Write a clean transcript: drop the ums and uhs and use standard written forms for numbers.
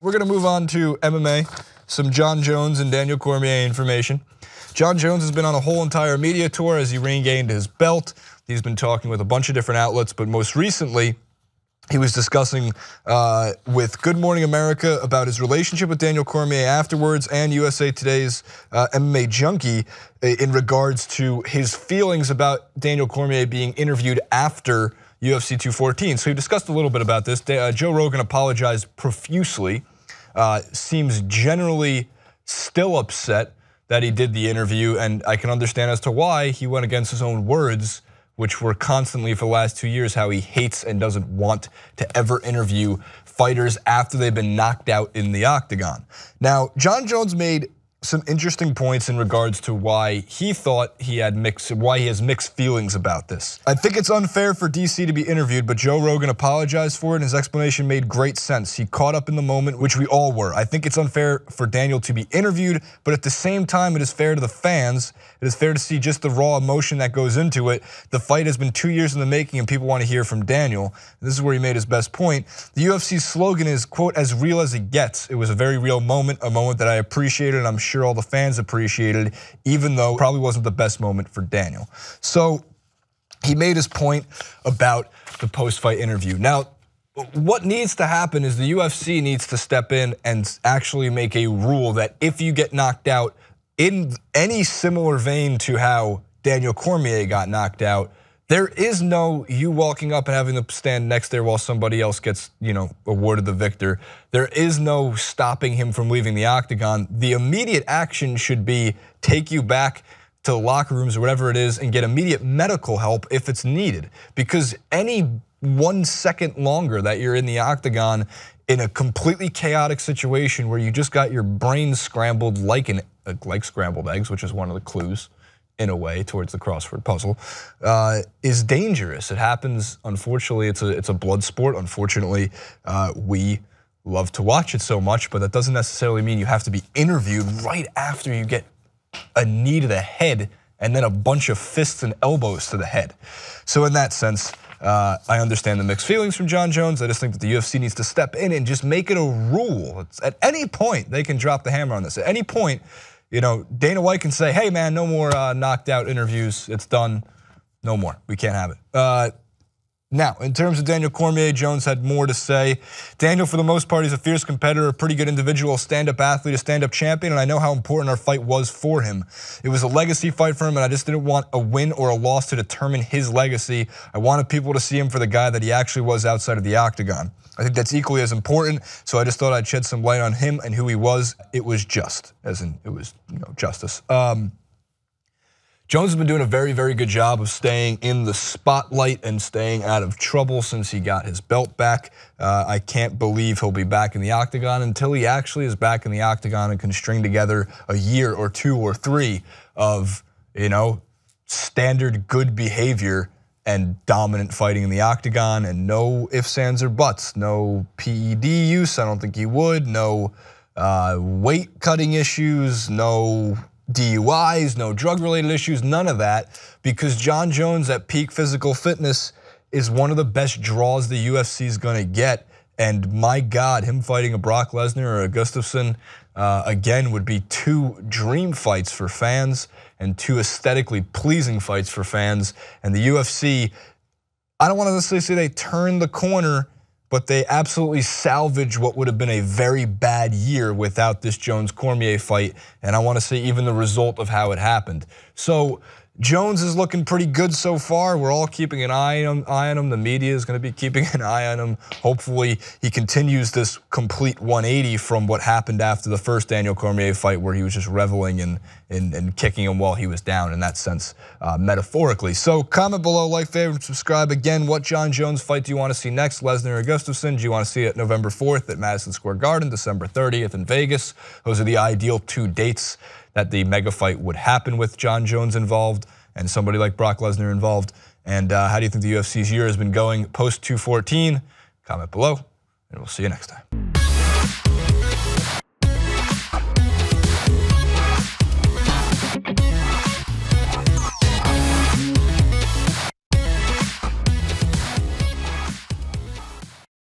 We're going to move on to MMA, some Jon Jones and Daniel Cormier information. Jon Jones has been on a whole entire media tour as he regained his belt. He's been talking with a bunch of different outlets, but most recently, he was discussing with Good Morning America about his relationship with Daniel Cormier afterwards and USA Today's MMA Junkie in regards to his feelings about Daniel Cormier being interviewed after UFC 214. So he discussed a little bit about this. Joe Rogan apologized profusely, seems generally still upset that he did the interview, and I can understand as to why he went against his own words, which were constantly for the last 2 years how he hates and doesn't want to ever interview fighters after they've been knocked out in the octagon. Now, Jon Jones made some interesting points in regards to why he thought he has mixed feelings about this. I think it's unfair for DC to be interviewed, but Joe Rogan apologized for it and his explanation made great sense. He caught up in the moment, which we all were. I think it's unfair for Daniel to be interviewed, but at the same time, it is fair to the fans. It is fair to see just the raw emotion that goes into it. The fight has been 2 years in the making and people want to hear from Daniel. This is where he made his best point. The UFC's slogan is, quote, as real as it gets. It was a very real moment, a moment that I appreciated and I'm sure all the fans appreciated, even though it probably wasn't the best moment for Daniel. So he made his point about the post-fight interview. Now, what needs to happen is the UFC needs to step in and actually make a rule that if you get knocked out in any similar vein to how Daniel Cormier got knocked out, there is no you walking up and having to stand next there while somebody else gets, awarded the victor. There is no stopping him from leaving the octagon. The immediate action should be take you back to the locker rooms or whatever it is and get immediate medical help if it's needed. Because any 1 second longer that you're in the octagon in a completely chaotic situation where you just got your brain scrambled like scrambled eggs, which is one of the clues in a way towards the crossword puzzle, is dangerous. It happens, unfortunately, it's a blood sport. Unfortunately, we love to watch it so much, but that doesn't necessarily mean you have to be interviewed right after you get a knee to the head and then a bunch of fists and elbows to the head. So in that sense, I understand the mixed feelings from Jon Jones. I just think that the UFC needs to step in and just make it a rule. At any point, they can drop the hammer on this. At any point, Dana White can say, hey man, no more knocked out interviews, it's done, no more, we can't have it. Now, in terms of Daniel Cormier, Jones had more to say. Daniel, for the most part, he's a fierce competitor, a pretty good individual, stand-up athlete, a stand-up champion, and I know how important our fight was for him. It was a legacy fight for him, and I just didn't want a win or a loss to determine his legacy. I wanted people to see him for the guy that he actually was outside of the octagon. I think that's equally as important, so I just thought I'd shed some light on him and who he was. It was just, as in it was justice. Jones has been doing a very, very good job of staying in the spotlight and staying out of trouble since he got his belt back. I can't believe he'll be back in the octagon until he actually is back in the octagon and can string together a year or 2 or 3 of, standard good behavior and dominant fighting in the octagon, and no ifs, ands, or buts. No PED use, I don't think he would. No weight cutting issues, no DUIs, no drug-related issues, none of that, because Jon Jones at peak physical fitness is one of the best draws the UFC is gonna get. And my God, him fighting a Brock Lesnar or a Gustafsson, again, would be 2 dream fights for fans and 2 aesthetically pleasing fights for fans. And the UFC, I don't want to necessarily say they turned the corner, but they absolutely salvaged what would have been a very bad year without this Jones-Cormier fight. And I want to say even the result of how it happened. So Jones is looking pretty good so far. We're all keeping an eye on him. The media is going to be keeping an eye on him. Hopefully he continues this complete 180 from what happened after the first Daniel Cormier fight, where he was just reveling and kicking him while he was down, in that sense, metaphorically. So comment below, like, favorite, and subscribe. Again, what Jon Jones fight do you want to see next? Lesnar or Gustafsson? Do you want to see it November 4th at Madison Square Garden, December 30th in Vegas? Those are the ideal 2 dates that the mega fight would happen with Jon Jones involved and somebody like Brock Lesnar involved. And how do you think the UFC's year has been going post 214? Comment below, and we'll see you next time.